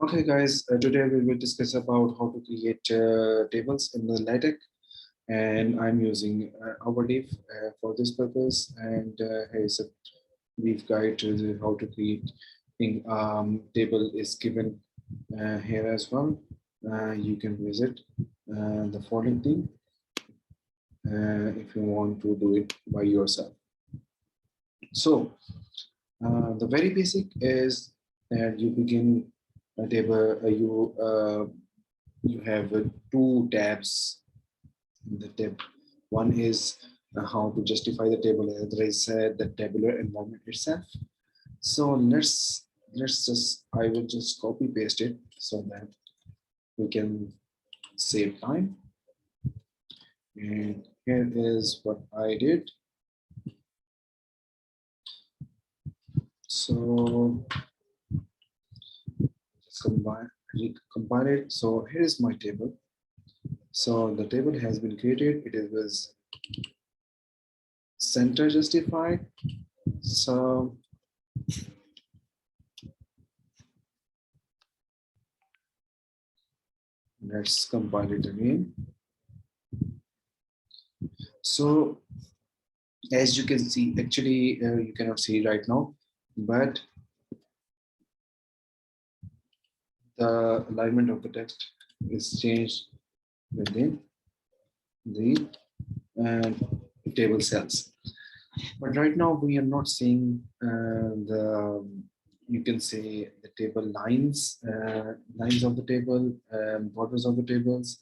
Okay, guys, today we will discuss about how to create tables in the LaTeX, and I'm using Overleaf for this purpose. And here's a brief guide to how to create table is given here as well. You can visit the following thing if you want to do it by yourself. So the very basic is that you begin a table. You have two tabs in the tab. One is how to justify the table, and the other is the tabular environment itself. So let's just I will just copy paste it so that we can save time. And here is what I did. So just compile it. So here is my table. So the table has been created. It was center justified. So let's compile it again. So as you can see, actually you cannot see right now, but the alignment of the text is changed within the table cells. But right now we are not seeing you can say the table lines of the table, borders of the tables,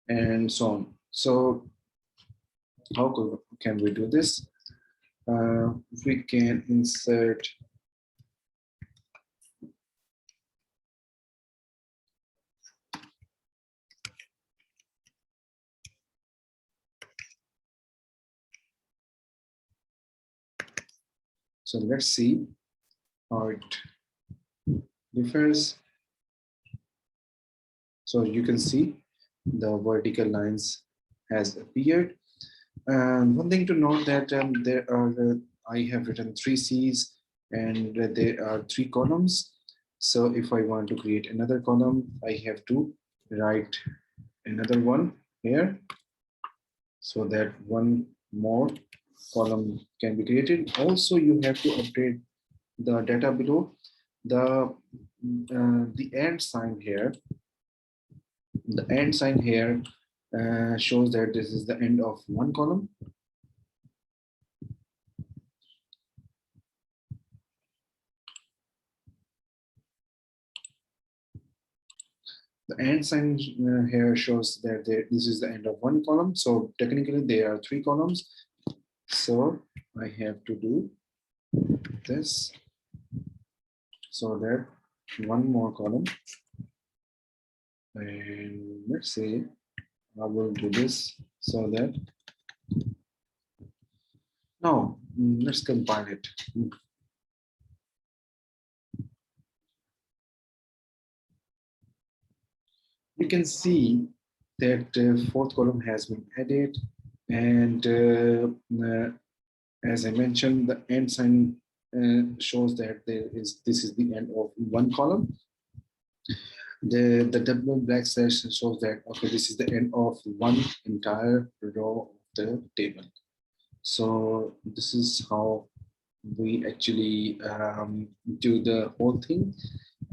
and so on. So how can we do this? We can insert so let's see how it differs. So you can see the vertical lines has appeared. And one thing to note that there are I have written 3 C's and there are 3 columns. So if I want to create another column, I have to write another one here so that one more column can be created. Also, you have to update the data below. The and sign here. The and sign here shows that this is the end of one column. The and sign here shows that this is the end of one column. So technically there are 3 columns. So I have to do this so that one more column. And let's say I will do this so that now let's compile it. You can see that 4th column has been added, and as I mentioned, the end sign shows that this is the end of one column. The double black slash shows that okay, this is the end of one entire row of the table. So this is how we actually do the whole thing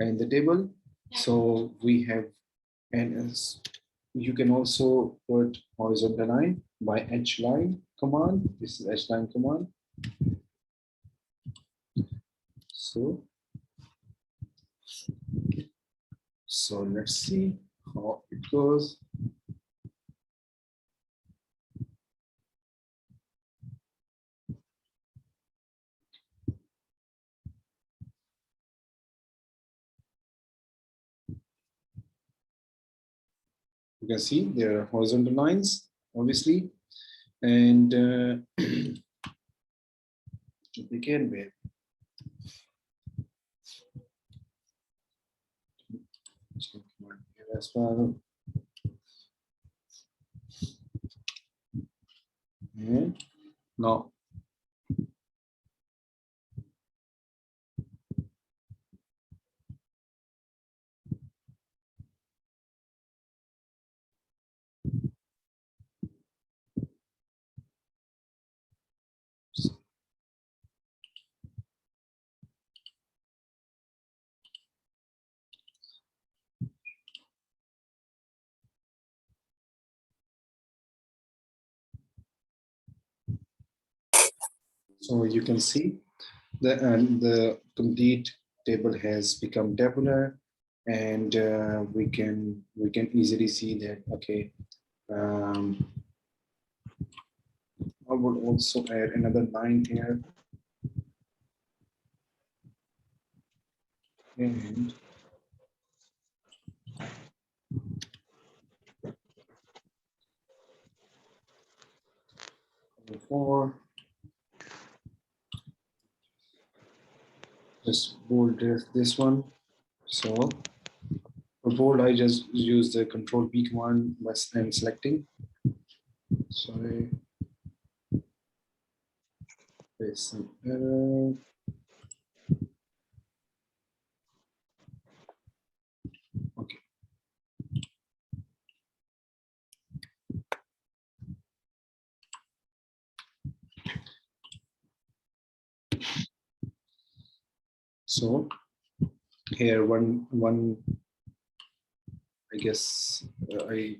in the table. So we have, and as you can also put horizontal line by hline command. This is hline command. So let's see how it goes. You can see there are horizontal lines, obviously, and to begin with, here as well. And now So you can see the complete table has become tabular, and we can easily see that. Okay, um, I would also add another line here, and for just bold this one. So for bold, I just use the Control B command and selecting. Sorry, there's some error. Okay, so here one I guess I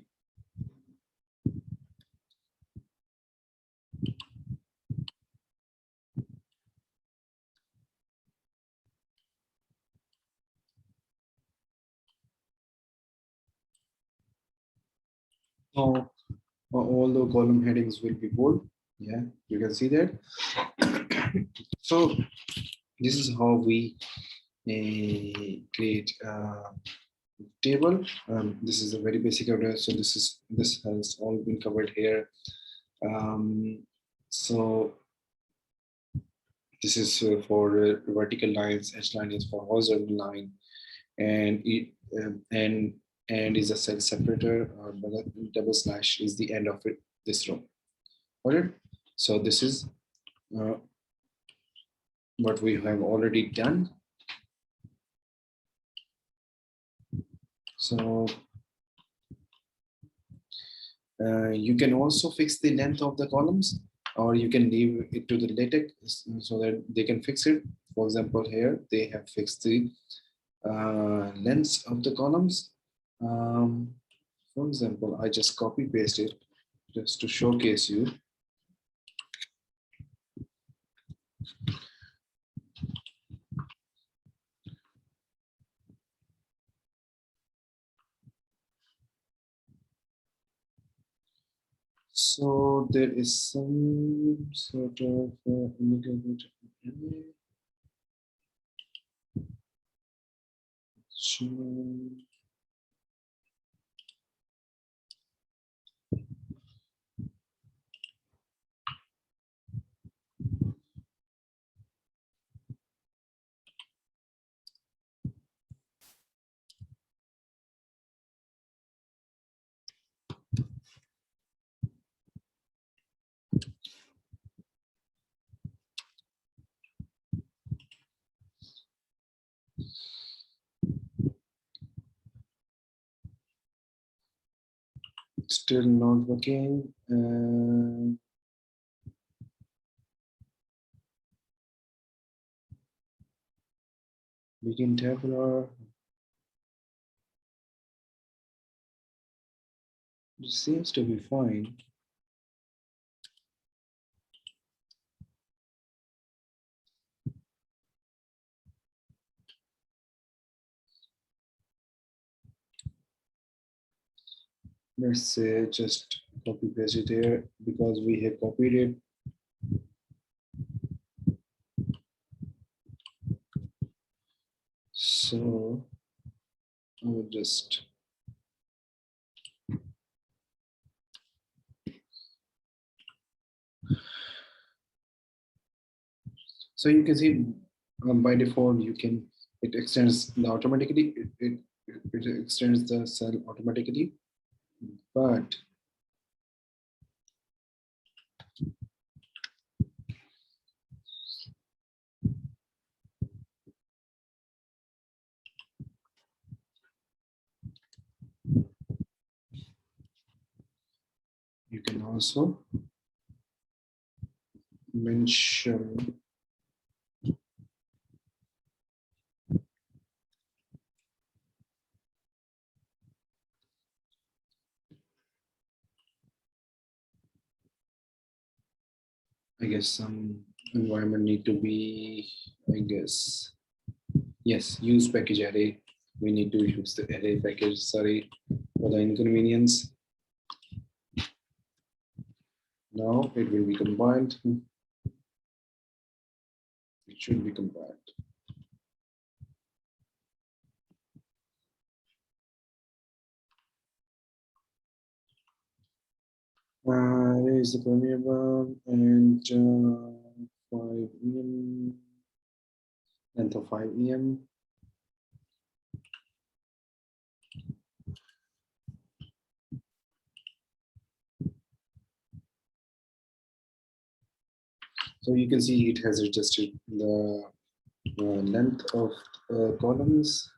know all the column headings will be bold. Yeah, you can see that. So this is how we create a table. This is a very basic order. So this has all been covered here. Um, so this is for vertical lines. H line is for horizontal line, and it and is a cell separator. Or double slash is the end of it. This row. Got it? So this is uh, what we have already done. So you can also fix the length of the columns, or you can leave it to the LaTeX so that they can fix it. For example, here they have fixed the lengths of the columns. For example, I just copy paste it just to showcase you. So there is some sort of still not working. Begin tabular. It seems to be fine. Let's say just copy paste it here because we have copied it. So I will just so you can see by default you can it extends the automatically it extends the cell automatically, but you can also mention I guess some environment need to be, I guess, yes, use package array. We need to use the array package, sorry for the inconvenience. Now it will be compiled. It should be compiled. Array is the permeable and 5 em, length of 5 em. So you can see it has adjusted the length of columns.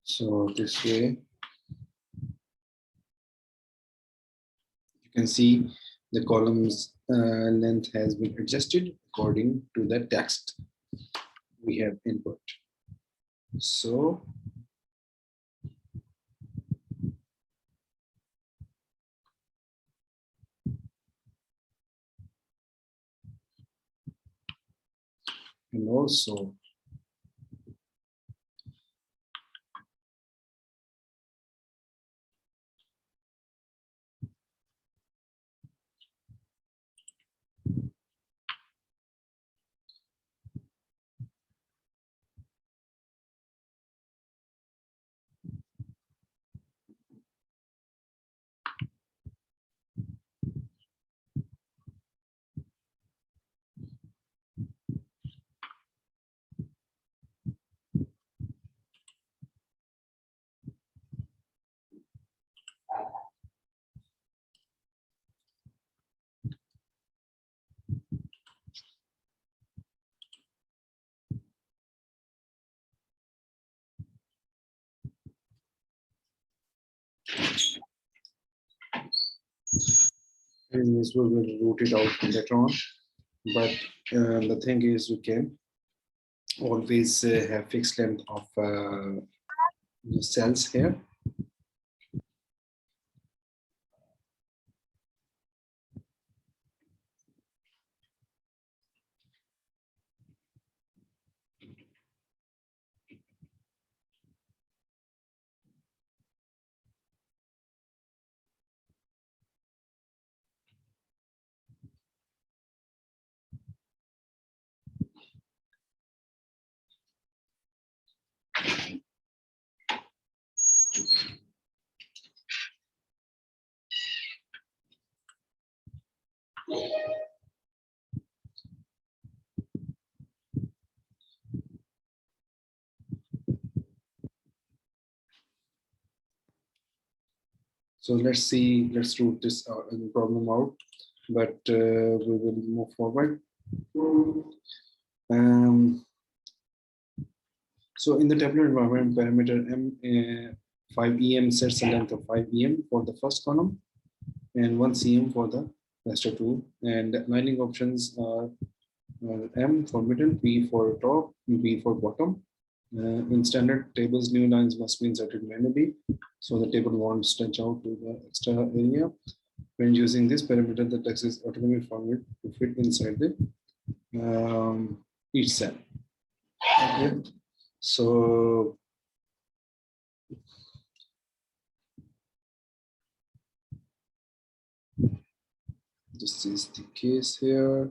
So this way, you can see the columns length has been adjusted according to the text we have input. So and also this will route it out later on. But the thing is, you can always have fixed length of cells here. So let's root this problem out, but we will move forward. So in the tabular environment, parameter m 5 em sets the length of 5 em for the first column and 1 cm for the rest of two. And aligning options are m for middle, p for top, b for bottom. In standard tables, new lines must be inserted manually, so the table won't stretch out to the extra area. When using this parameter, the text is automatically formatted to fit inside the each cell. Okay. So this is the case here.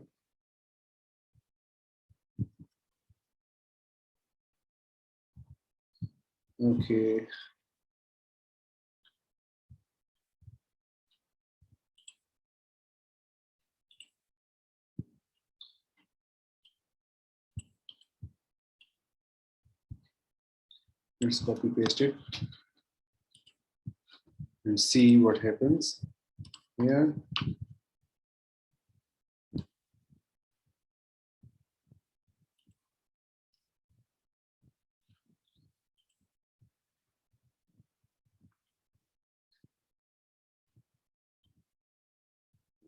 Okay. Let's copy paste it and see what happens. here.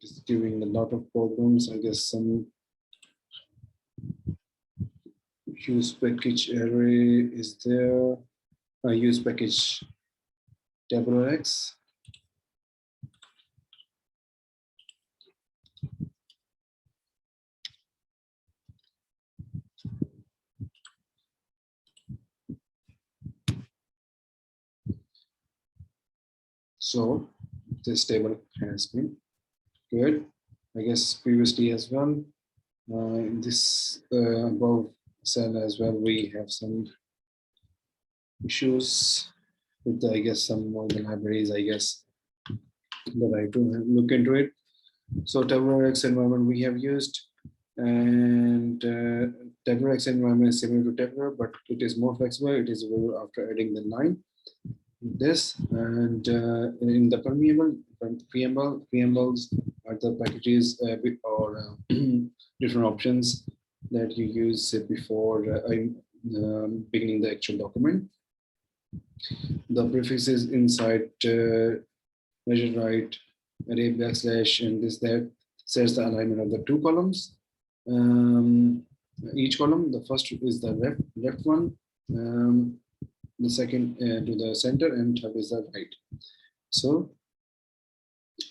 It's giving a lot of problems. I guess some use package array is there. I use package WX. So this table has been good. I guess previously as well. In this above cell as well, we have some issues with, I guess, some more the libraries, I guess, that I do look into it. So TableX environment we have used, and TableX environment is similar to Tableau, but it is more flexible. It is available after adding the line. This and in the preambles are the packages or different options that you use before beginning the actual document. The prefixes inside measure right, array backslash, and this that sets the alignment of the two columns. Each column, the first is the left one, the second to the center, and third is the right. So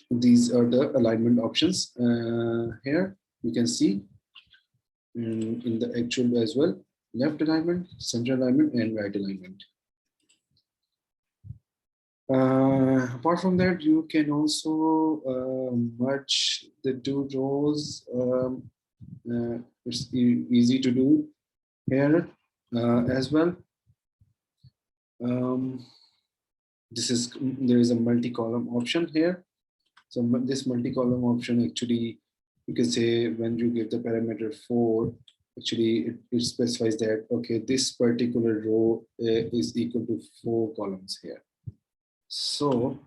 these are the alignment options. Here you can see in the actual as well, left alignment, center alignment, and right alignment. Apart from that, you can also merge the two rows. It's easy to do here as well. There is a multi-column option here. So this multi-column option actually, you can say when you give the parameter 4, actually it specifies that, okay, this particular row is equal to 4 columns here. So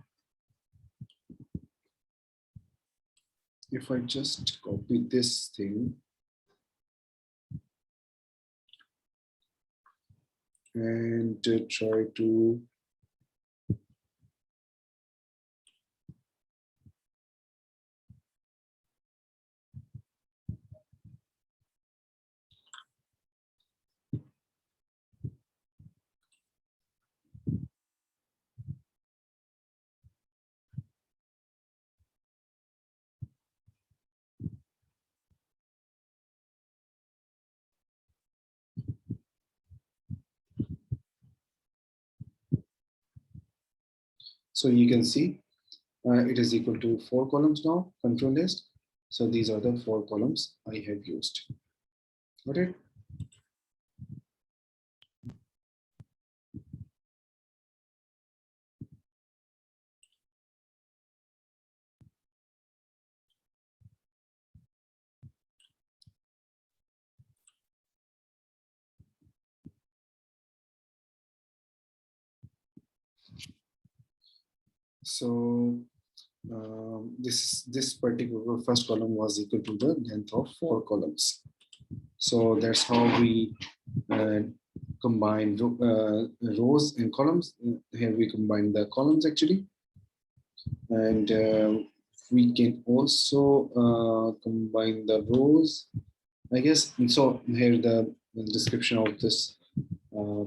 if I just copy this thing and try to so you can see it is equal to 4 columns now, control list. So these are the 4 columns I have used. Got it? So this particular first column was equal to the length of 4 columns. So that's how we combine rows and columns. Here we combine the columns actually, and we can also combine the rows, I guess. And so here the description of this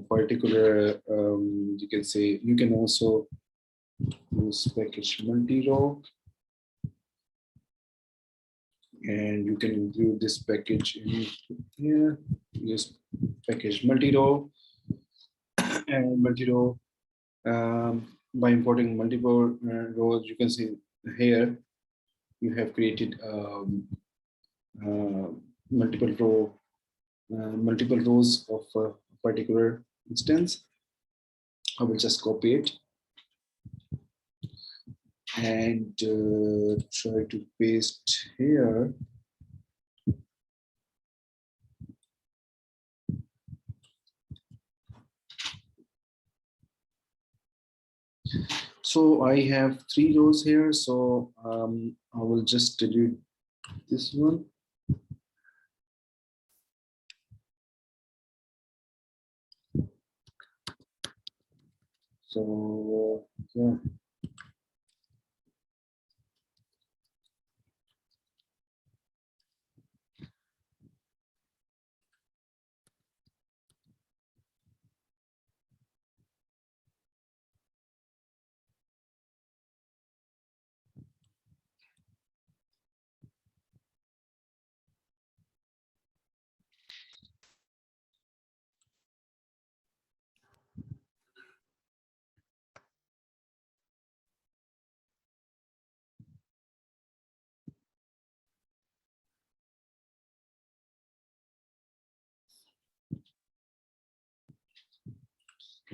particular, you can say you can also use package multi-row, and you can include this package in here. Use package multi-row and multi-row by importing multiple rows. You can see here you have created multiple rows of a particular instance. I will just copy it and try to paste here. So I have 3 rows here. So I will just delete this one. So yeah.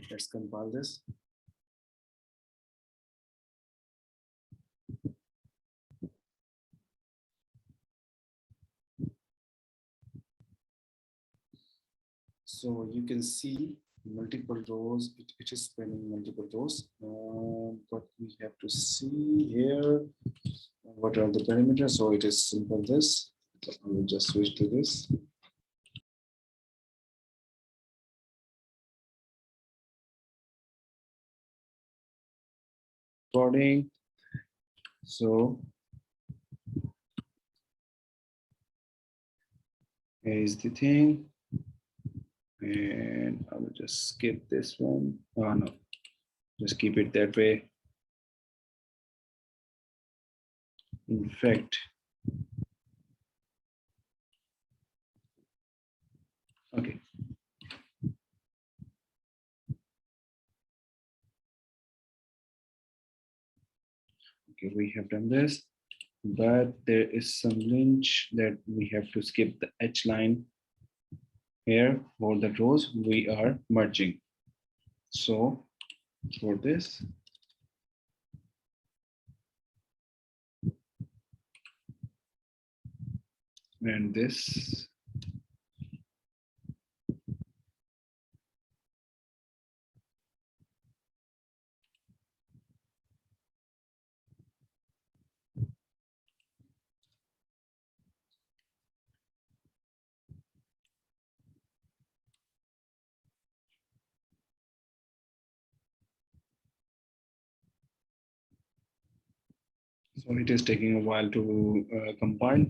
Let's compile this. So you can see multiple rows. It is spanning multiple rows. But we have to see here what are the parameters. So it is simple this. So I will just switch to this. Recording. So here is the thing. And I will just skip this one. Oh no, just keep it that way. In fact, okay. Okay, we have done this, but there is some lynch that we have to skip the H line here for the rows we are merging. So for this, and this, so it is taking a while to compile.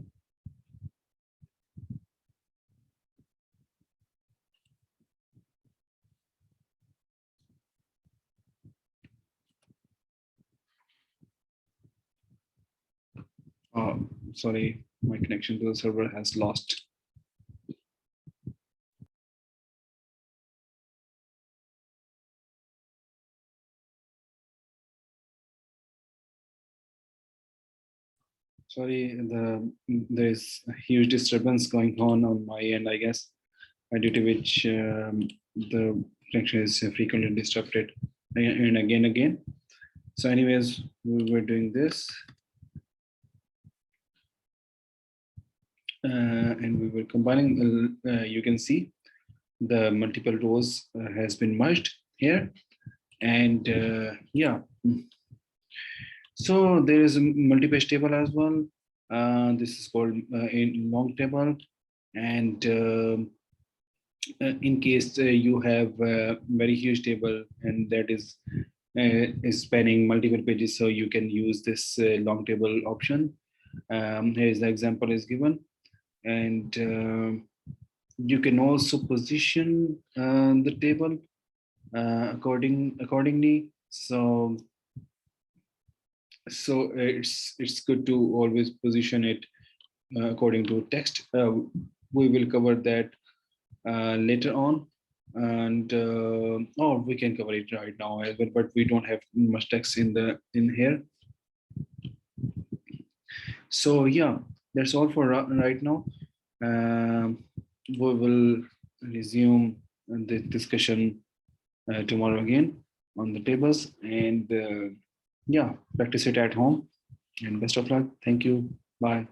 Oh, sorry, my connection to the server has lost. Sorry, there's a huge disturbance going on my end, I guess, due to which the connection is frequently disrupted and again. So anyways, we were doing this. And we were combining, you can see the multiple rows has been merged here. And yeah, so there is a multi-page table as well. This is called in long table. And in case you have a very huge table and that is spanning multiple pages, so you can use this long table option. Here's the example is given. And you can also position the table accordingly. So it's good to always position it according to text. We will cover that later on, and or we can cover it right now as well, but we don't have much text in here. So yeah, that's all for right now. We will resume the discussion tomorrow again on the tables, and yeah, practice it at home, and best of luck. Thank you. Bye.